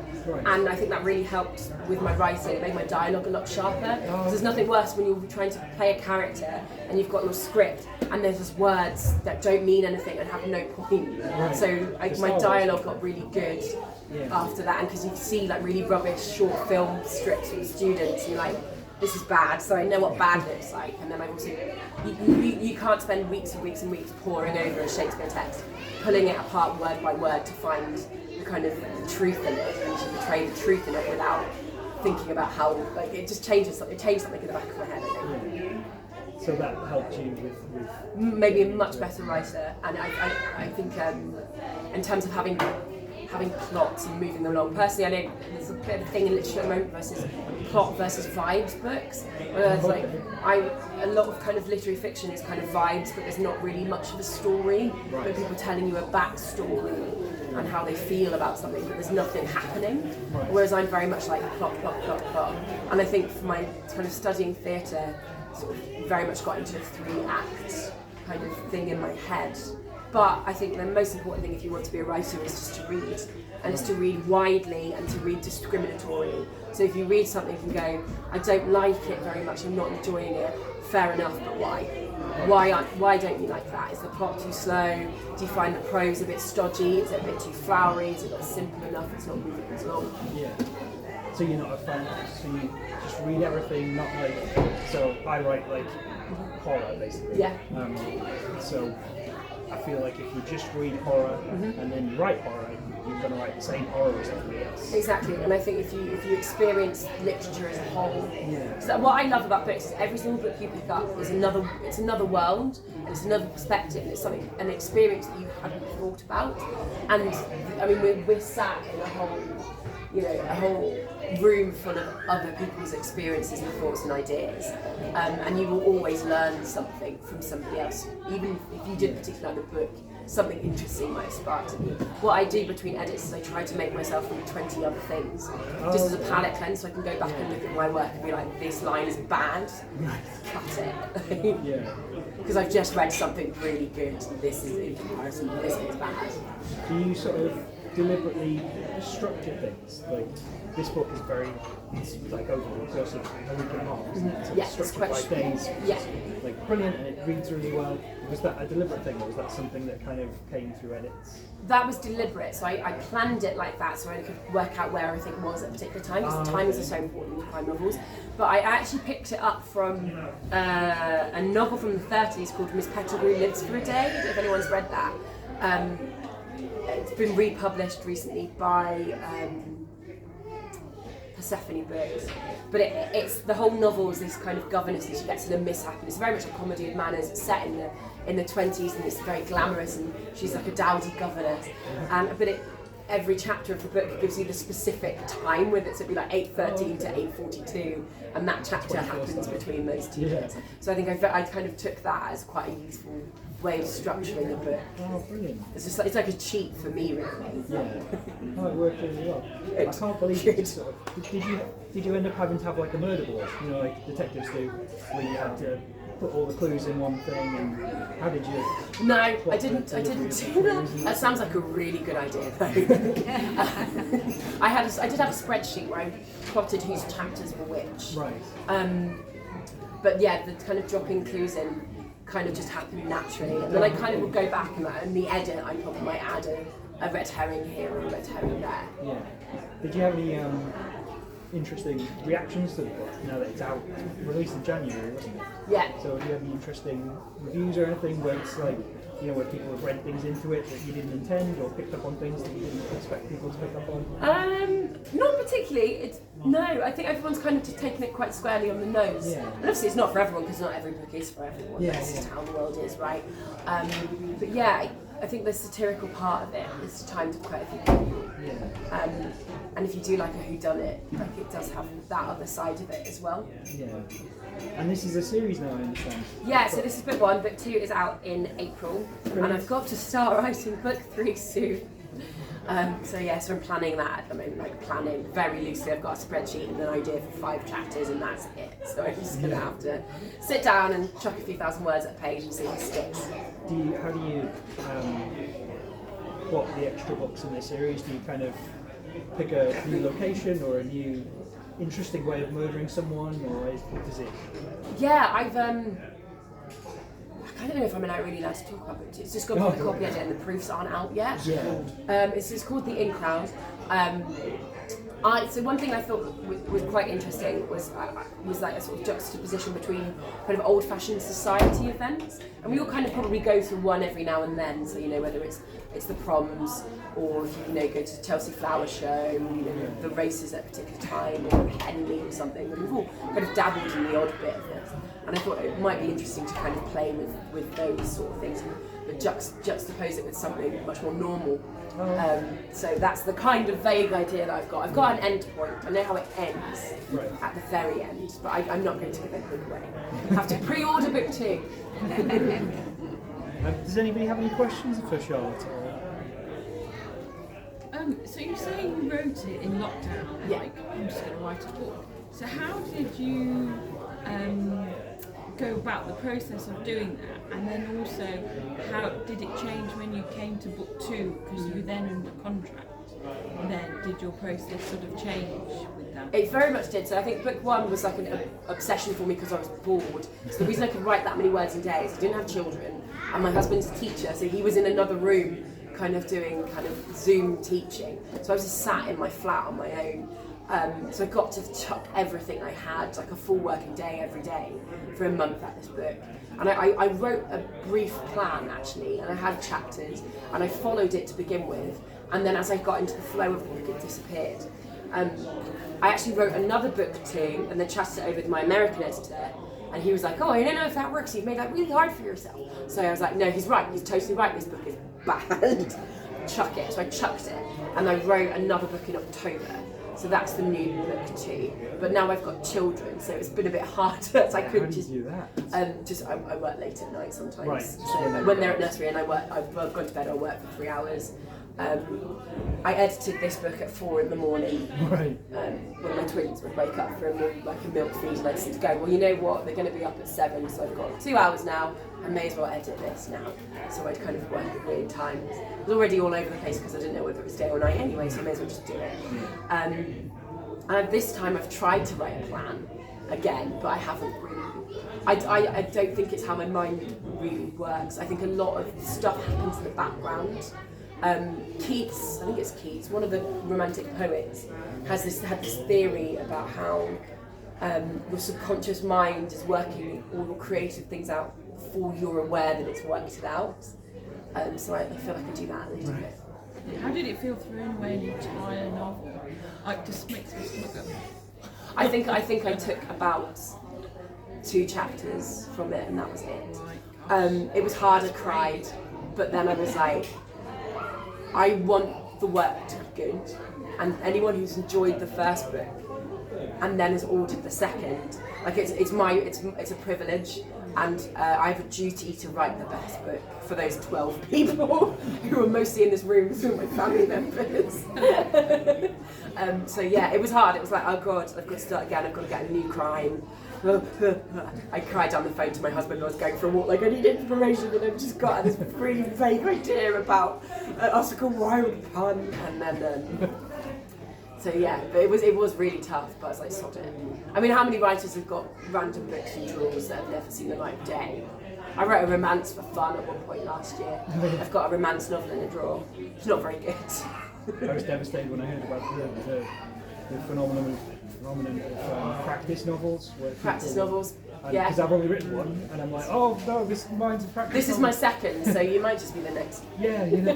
and I think that really helped with my writing. It made my dialogue a lot sharper. There's nothing worse when you're trying to play a character and you've got your script and there's just words that don't mean anything and have no point. So my dialogue got really good after that, and because you see really rubbish short film strips with students, and you're like, this is bad, so I know what bad looks like. And then I also, you can't spend weeks and weeks and weeks poring over a Shakespeare text, pulling it apart word by word to find the kind of the truth in it, and to portray the truth in it without thinking about how, it just changes something. It changed something in the back of my head, I think. So that helped you with maybe a much better writer, and I think in terms of having plots and moving them along. Personally, I know there's a bit of a thing in literature at the moment versus plot versus vibes books. Whereas a lot of kind of literary fiction is kind of vibes, but there's not really much of a story. But people telling you a backstory and how they feel about something, but there's nothing happening. Whereas I'm very much like plot. And I think for my kind of studying theatre, sort of very much got into a 3-act kind of thing in my head. But I think the most important thing if you want to be a writer is just to read, and it's to read widely and to read discriminatorily. So if you read something and go, I don't like it very much, I'm not enjoying it, fair enough, but why? Why don't you like that? Is the plot too slow? Do you find the prose a bit stodgy? Is it a bit too flowery? Is it not simple enough? It's not moving as long. Yeah. So you're not a fan, so you just read everything, not like, so I write like horror basically. Yeah. So I feel like if you just read horror and then you write horror, you're going to write the same horror as everybody else. Exactly, and I think if you experience literature as a whole, so what I love about books is every single book you pick up is another world, and it's another perspective, and it's an experience that you hadn't thought about. And I mean, we're sat in a whole room full of other people's experiences and thoughts and ideas, and you will always learn something from somebody else, even if you didn't particularly like the book. Something interesting might have sparked in you. What I do between edits is I try to make myself read 20 other things, just as a palette cleanse, so I can go back and look at my work and be like, this line is bad, cut it. Because I've just read something really good, and this is in comparison, this is bad. Do you sort of deliberately structure things? Like, this book is it's like over the course of a week and a half, isn't it? So it's structured by days. Like brilliant, and it reads really well. Was that a deliberate thing, or was that something that kind of came through edits? That was deliberate, so I planned it like that so I could work out where everything was at a particular time, because timings are so important in crime novels. But I actually picked it up from a novel from the 30s called Miss Pettigrew Lives for a Day, if anyone's read that. It's been republished recently by Persephone Books, but it's the whole novel is this kind of governess that she gets in a mishap, and it's very much a comedy of manners. It's set in the 20s, and it's very glamorous, and she's like a dowdy governess. But every chapter of the book gives you the specific time with it, so it'd be like 8:13 to 8:42, and that chapter happens between those two bits. So I think I kind of took that as quite a useful way of structuring the book. Oh, brilliant. It's like a cheat for me, really. Yeah. Oh, it worked really well. I can't believe it. Sort of, did you end up having to have like a murder board, like detectives do, where you had to put all the clues in one thing, and how did you? No, I didn't do that. That sounds like a really good idea, though. I did have a spreadsheet where I plotted whose chapters were which. Right. But yeah, the kind of dropping clues in kind of just happened naturally, and then I kind of would go back and in the edit I probably might add a red herring here or a red herring there. Yeah. Did you have any interesting reactions to the book now that it's out? It's released in January, wasn't it? Yeah. So do you have any interesting reviews or anything where it's like, where people have read things into it that you didn't intend, or picked up on things that you didn't expect people to pick up on? Not particularly. No, I think everyone's kind of just taken it quite squarely on the nose. Yeah. And obviously it's not for everyone, because not every book is for everyone. That's just how the world is, right? But yeah, I think the satirical part of it is timed to quite a few people. Yeah. And if you do like a whodunit, like it does have that other side of it as well. Yeah. And this is a series now, I understand. Yeah, so this is book 1, book 2 is out in April, and I've got to start writing book 3 soon. So I'm planning that at the moment, planning very loosely. I've got a spreadsheet and an idea for 5 chapters, and that's it. So I'm just going to have to sit down and chuck a few thousand words at a page and see what sticks. How do you plot the extra books in this series? Do you kind of pick a new location or a new interesting way of murdering someone, or is it? Yeah, I don't know if I'm really allowed to talk about it. It's just got a copy edit and the proofs aren't out yet. Yeah. It's called The In Crowd. So one thing I thought was quite interesting was like a sort of juxtaposition between kind of old-fashioned society events, and we all kind of probably go through one every now and then. So whether it's the proms, or if you go to Chelsea Flower Show, the races at a particular time, or Henley or something. And we've all kind of dabbled in the odd bit of this, and I thought it might be interesting to kind of play with those sort of things, but juxtapose it with something much more normal. So that's the kind of vague idea that I've got. I've got an end point. I know how it ends at the very end, but I'm not going to give it away. I have to pre-order book 2. Does anybody have any questions for Charlotte? So you say you wrote it in lockdown, I'm just going to write a book. So how did you go about the process of doing that, and then also how did it change when you came to book 2, because you then under contract then did your process sort of change with that? It very much did. So I think book one was like an obsession for me because I was bored. So the reason I could write that many words in days, I didn't have children, and my husband's a teacher, so he was in another room kind of doing kind of Zoom teaching. So I was just sat in my flat on my own. So I got to chuck everything I had, like a full working day every day for a month at this book. And I wrote a brief plan actually, and I had chapters, and I followed it to begin with. And then as I got into the flow of the book, it disappeared. I actually wrote another book too, and then chatted it over with my American editor. And he was like, oh, I don't know if that works, you've made that really hard for yourself. So I was like, no, he's right, he's totally right, this book is bad. Chuck it. So I chucked it, and I wrote another book in October. So that's the new book too. But now I've got children, so it's been a bit harder. So I couldn't just do that. I work late at night sometimes. Right. So when they're at nursery and I've gone to bed, I'll work for 3 hours. I edited this book at 4 in the morning. Right. When my twins would wake up for a milk feed, and I just go, well, you know what? They're going to be up at 7, so I've got 2 hours now. I may as well edit this now. So I'd kind of work at weird times. It was already all over the place because I didn't know whether it was day or night anyway, so I may as well just do it. And this time I've tried to write a plan again, but I haven't really. I don't think it's how my mind really works. I think a lot of stuff happens in the background. Keats, I think it's Keats, one of the Romantic poets, had this theory about how your subconscious mind is working all your creative things out before you're aware that it's worked it out. So I feel like I do that a little bit. How did it feel throwing away an entire novel? It just makes me stomach up. I think I took about 2 chapters from it, and that was it. It was hard, I cried, but then I was like, I want the work to be good, and anyone who's enjoyed the first book and then has ordered the second, like it's a privilege, and I have a duty to write the best book for those 12 people who are mostly in this room through my family members. So yeah, it was hard. It was like, oh god, I've got to start again. I've got to get a new crime. I cried down the phone to my husband when I was going for a walk, like I need inspiration, and I've just got this really vague idea about Oscar Wilde pun, and then so yeah, but it was really tough, but I was like, sod it. I mean, how many writers have got random books and drawers that have never seen the light of day? I wrote a romance for fun at one point last year. I've got a romance novel in a drawer. It's not very good. I was devastated when I heard about the phenomenon of practice novels. Practice novels, yeah. Because I've only written one, and I'm like, oh no, mine's a practice This is novel. my second, so you might just be the next. Yeah, you know.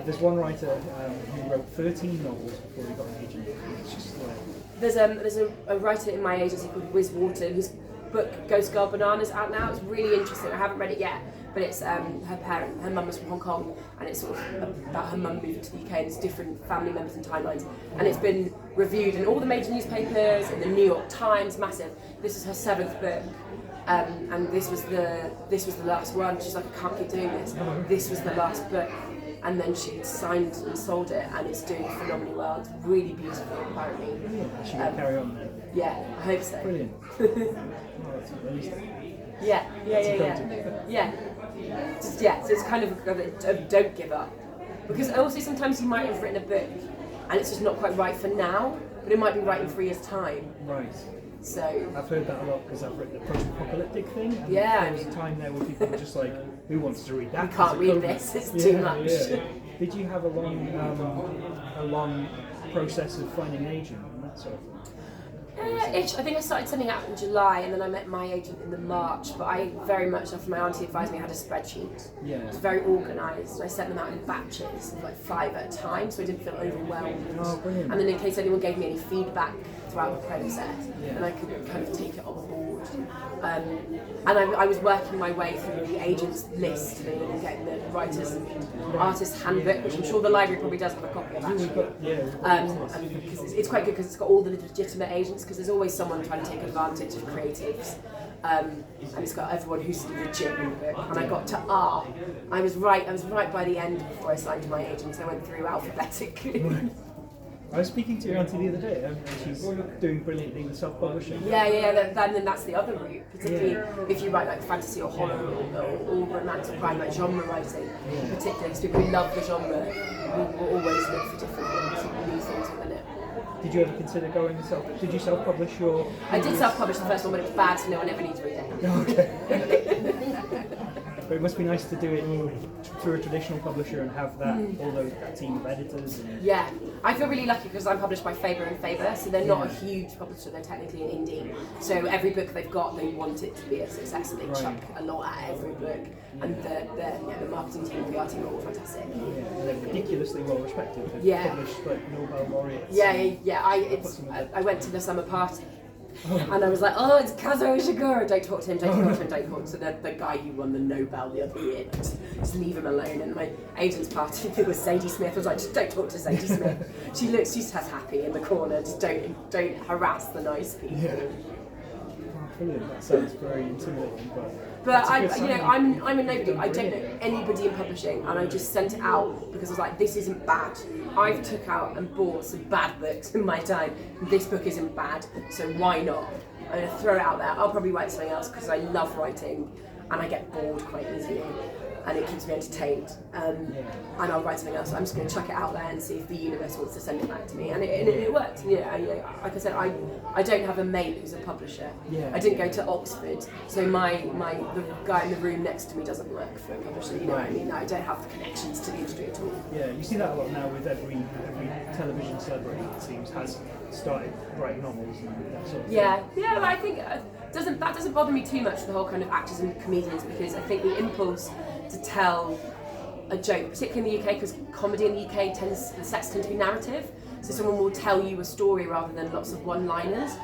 There's one writer who wrote 13 novels before he got an agent. It's just like... There's a writer in my agency called Wiz Wharton, whose book Ghost Girl Bananas out now. It's really interesting. I haven't read it yet, but it's her mum was from Hong Kong, and it's sort of about her mum moving to the UK, and it's different family members and timelines, and it's been reviewed in all the major newspapers, in the New York Times, massive. This is her 7th book, and this was the last one. She's like, I can't keep doing this. This was the last book, and then she signed and sold it, and it's doing phenomenally well. It's really beautiful, apparently. She will carry on then. Yeah, I hope so. Brilliant. Yeah. So it's kind of don't give up, because also sometimes you might have written a book and it's just not quite right for now, but it might be right in 3 years' time. Right. So I've heard that a lot because I've written a post-apocalyptic thing. And yeah, there was a time there where people were just like, "Who wants to read that? We can't read this. It's too much." Yeah. Did you have a long process of finding an agent and that sort of thing? I think I started sending out in July, and then I met my agent in the March. But I very much, after my auntie advised me, I had a spreadsheet. Yeah. It was very organised, and I sent them out in batches of like 5 at a time, so I didn't feel overwhelmed. Oh, brilliant. And then in case anyone gave me any feedback throughout the process, then I could kind of take it on board. And I was working my way through the agents list and getting the writers and artists handbook, which I'm sure the library probably does have a copy of actually. Because it's quite good because it's got all the legitimate agents, because there's always someone trying to take advantage of creatives. And it's got everyone who's legit in the book. And I got to R. I was right by the end before I signed to my agent, so I went through alphabetically. I was speaking to your auntie the other day, and she's doing brilliantly with self-publishing. Then that's the other route, particularly if you write like fantasy or horror or romance or crime, like genre writing, particularly because people who love the genre will always look for different ones. Did you ever consider going self? Did you self-publish your? I did self-publish the first one, but it was bad, so no one ever needs to read it. Okay. But it must be nice to do it through a traditional publisher and have that that team of editors. And Yeah, I feel really lucky because I'm published by Faber Faber, so they're not a huge publisher, they're technically an indie. So every book they've got, they want it to be a success, and they chuck a lot at every book. And the marketing team, the PR team are all fantastic. yeah, and they're ridiculously well respected. They've Yeah. published like Nobel laureates. Yeah. I went to the summer party. And I was like, oh, it's Kazuo Ishiguro. Don't talk to him, don't talk to him, don't talk to the guy who won the Nobel the other year. Just leave him alone. And my agent's party, it was Sadie Smith. I was like, just don't talk to Sadie Smith. She's happy in the corner. Just don't harass the nice people. Yeah. Brilliant. That sounds very intimidating, But that's a good sign. I'm a nobody. I don't know anybody in publishing, and I just sent it out because I was like, this isn't bad. I've took out and bought some bad books in my time. This book isn't bad, so why not? I'm gonna throw it out there. I'll probably write something else because I love writing, and I get bored quite easily, and it keeps me entertained. And I'll write something else. So I'm just gonna chuck it out there and see if the universe wants to send it back to me, and it worked. Like I said, I don't have a mate who's a publisher. Yeah. I didn't go to Oxford, so the guy in the room next to me doesn't work for a publisher. You know what I mean? I don't have the connections to the industry at all. Yeah, you see that a lot now with every television celebrity, it seems, has started writing novels and that sort of thing. Yeah, but I think that doesn't bother me too much, the whole kind of actors and comedians, because I think the impulse to tell a joke, particularly in the UK, because comedy in the UK the sets tend to be narrative, so someone will tell you a story rather than lots of one-liners.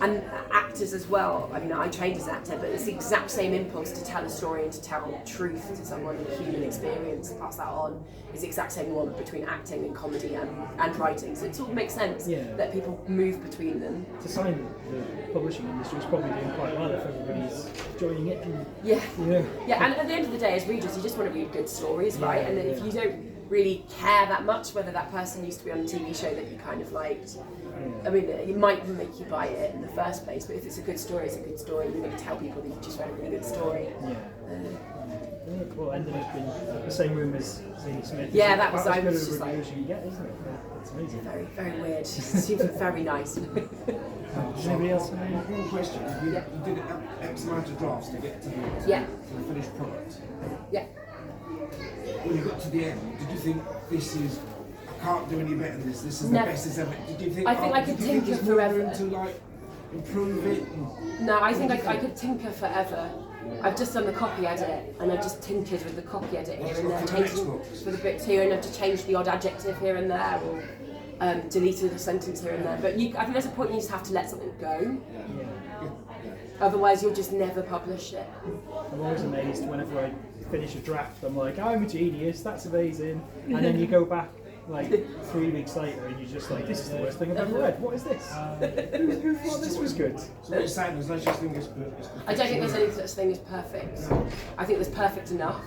And actors as well. I mean, I trained as an actor, but it's the exact same impulse to tell a story and to tell truth to someone, human experience, pass that on. It's the exact same one between acting and comedy and writing. So it sort of makes sense that people move between them. It's a sign that the publishing industry is probably doing quite well if everybody's joining it. And, Yeah, and at the end of the day, as readers, you just want to read good stories, right? And if you don't really care that much whether that person used to be on a TV show that you kind of liked, I mean, it might make you buy it in the first place, but if it's a good story, it's a good story. You're going to tell people that you just read a really good story. Well, ended up in the same room as Zadie Smith. Yeah, that was good just a like, review as you can get, isn't it? It's amazing. very, very weird. She seems very nice. Does anybody else have any? One question. You did X amount of drafts to get to the finished product. Yeah. When you got to the end, did you think this is? I can't do any better than this. This is No. the best it's ever. Did you think? I think I could did you think tinker there's more forever. room to like improve it? No, I think I could tinker forever. I've just done the copy edit, and I just tinkered with the copy edit here and there, changing for the bits here, and I've just changed the odd adjective here and there, or deleted a sentence here and there. But I think there's a point you just have to let something go. Otherwise, you'll just never publish it. I'm always amazed whenever I finish a draft. I'm like, I'm a genius, that's amazing. And then you go back like 3 weeks later and you're just like, this is the worst thing I've ever read. What is this? Who thought this was good? So what you're saying is, no such thing as I don't think there's any such thing as perfect. I think there's perfect enough.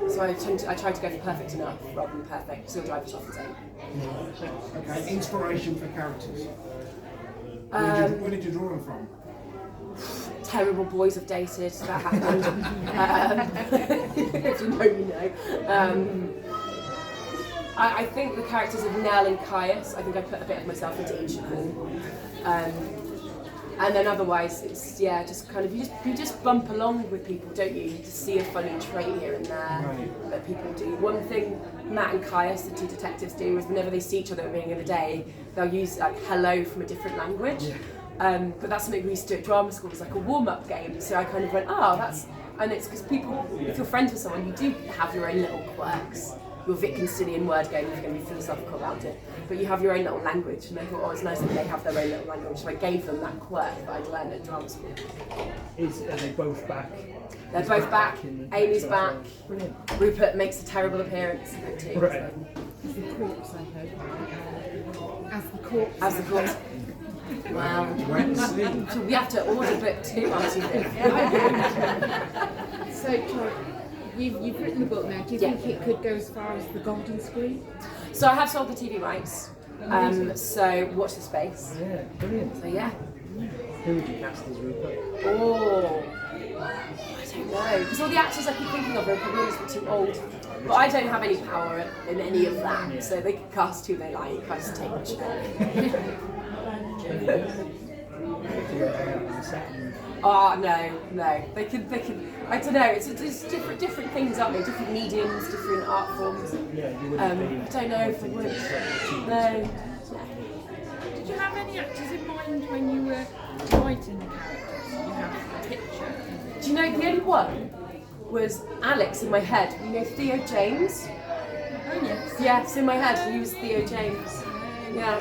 So I try to go for perfect enough rather than perfect. So drive it off the same. Okay, inspiration for characters. Where did you draw them from? Terrible boys I've dated, that happened. If you know, you know. I think the characters of Nell and Caius, I think I put a bit of myself into each of them. And then otherwise, it's just kind of you just bump along with people, don't you? You just see a funny trait here and there that people do. One thing Matt and Caius, the two detectives, do is whenever they see each other at the beginning of the day, they'll use like hello from a different language. But that's something we used to do at drama school. It's like a warm-up game. So I kind of went, and it's because people, if you're friends with someone, you do have your own little quirks. Your Wittgensteinian word game is going to be philosophical about it, but you have your own little language, and I thought, it's nice that they have their own little language, so I gave them that quirk that I'd learned at drama school. Are they both back? They're both back. Amy's back. Brilliant. Rupert makes a terrible appearance too. Right. As the corpse, I heard. As the corpse. As the corpse. Well, Wait and see. we have to order book 2 on TV. So, Troy, you've written the book now. Do you think it could go as far as the golden screen? So I have sold the TV rights. So watch the space. Yeah, brilliant. So yeah. Who would you cast as Rupert? Oh, I don't know. Because all the actors I keep thinking of are probably a bit too old. But I don't have any power in any of that, so they can cast who they like. I just take the job. Oh no. They can. I don't know. It's different things, aren't they? Different mediums, different art forms. Yeah, you wouldn't be. I don't know if I would. No. Did you have any actors in mind when you were writing the characters? You have a picture. Do you know the only one was Alex in my head? You know Theo James? Oh yes. Yeah, it's in my head. He was Theo James. Yeah.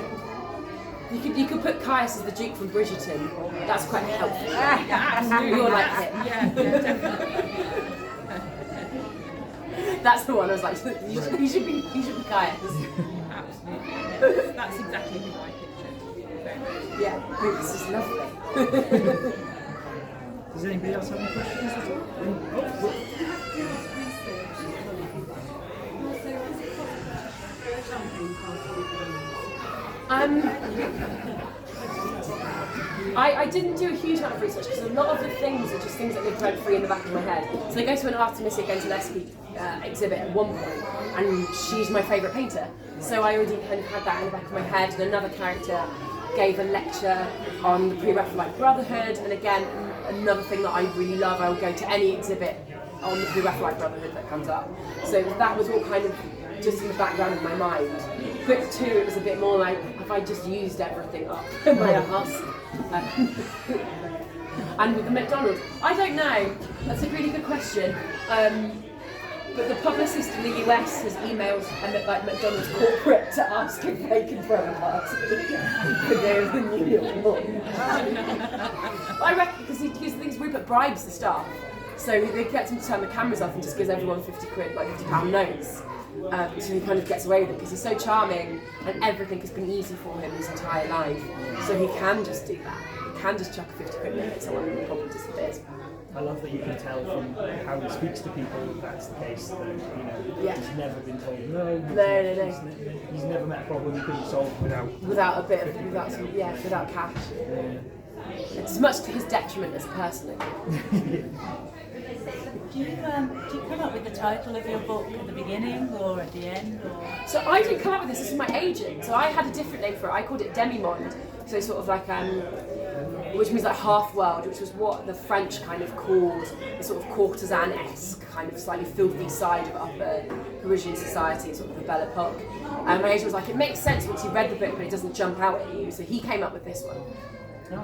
You could put Caius as the Duke from Bridgerton. That's quite helpful. Absolutely. You're like it. Yeah, definitely. That's the one I was like, he should be Caius. Absolutely. That's exactly who I pictured. Yeah, this is lovely. Does anybody else have any questions at all? I didn't do a huge amount of research because a lot of the things are just things that live rent free in the back of my head. So I go to an Artemisia Gentileschi exhibit at one point, and she's my favourite painter. So I already kind of had that in the back of my head. And another character gave a lecture on the Pre-Raphaelite Brotherhood, and again, another thing that I really love. I will go to any exhibit on the Pre-Raphaelite Brotherhood that comes up. So that was all kind of just in the background of my mind. Book 2, it was a bit more like, have I just used everything up in my ass? And with the McDonald's, I don't know. That's a really good question. But the publicist in the US has emailed McDonald's corporate to ask if they can throw a party for the New York one. I reckon because he thinks Rupert bribes the staff, so they get him to turn the cameras off and just gives everyone 50 quid, like £50 notes. So he kind of gets away with it because he's so charming and everything has been easy for him his entire life. So he can just do that. He can just chuck a 50 quid note at someone and the problem disappears. I love that you can tell from how he speaks to people that that's the case, that he's never been told no. He's never met a problem he couldn't solve without cash. Yeah. It's as much to his detriment as a person. Do you come up with the title of your book at the beginning or at the end? Or? So I didn't come up with this. This is my agent. So I had a different name for it. I called it Demi-Monde. So sort of like which means like half world, which was what the French kind of called the sort of courtesan-esque, kind of slightly filthy side of upper Parisian society, sort of the Belle Epoque. And my agent was like, it makes sense once you read the book, but it doesn't jump out at you. So he came up with this one.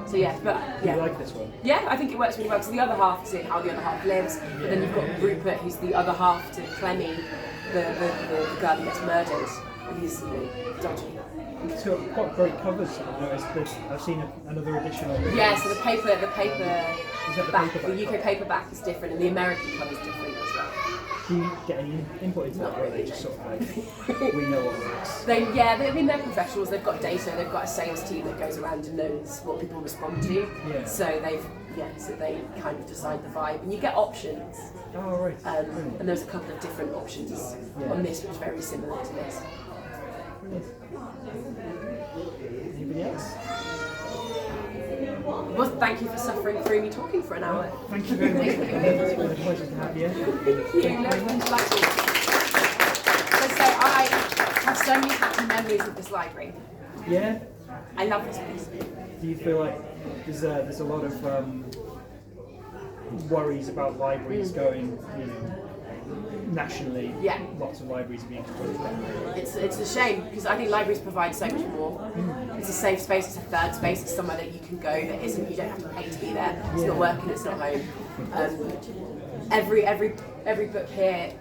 So yeah, You like this one? Yeah, I think it works really well. So the other half is how the other half lives, but then you've got Rupert, who's the other half to Clemmy, the girl who gets murdered. He's dodgy. It's got great covers. I've seen another edition of it. Yeah, so the paper Is that the back, paperback the UK cover? paperback is different, and the American cover is different as well. Do you get any input into that, or are they just sort of like, we know what works? They're professionals. They've got data. They've got a sales team that goes around and knows what people respond to. Yeah. So they kind of decide the vibe, and you get options. Oh right. And there's a couple of different options on this, which is very similar to this. Anybody else? Well, thank you for suffering through me talking for an hour. Thank you very much. It's been a pleasure to have you. Thank you. No, delightful. So I have so many happy memories of this library. Yeah. I love this place. Do you feel like there's a lot of worries about libraries going, nationally? Yeah. Lots of libraries are being closed down. It's a shame because I think libraries provide so much more. It's a safe space, it's a third space, it's somewhere that you can go that isn't, you don't have to pay to be there. It's not working, it's not home. Every book here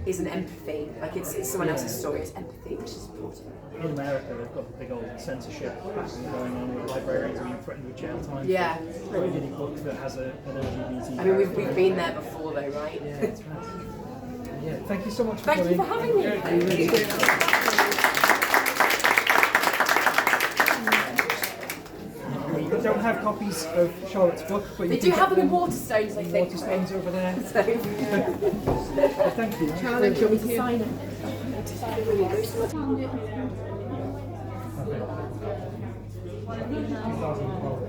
is an empathy, like it's someone else's story, it's empathy, which is important. In America, they've got the big old censorship battle going on with librarians being threatened with jail time. Yeah. For any book that has an LGBT. I mean, we've been there before though, right? Yeah, it's mad. Yeah, thank you so much for Thank coming. you for having me. We don't have copies of Charlotte's book, but They you do can have get them in Waterstones, I think. Waterstones over there. So. Well, thank you. Charlotte, do you want me to sign it? Okay.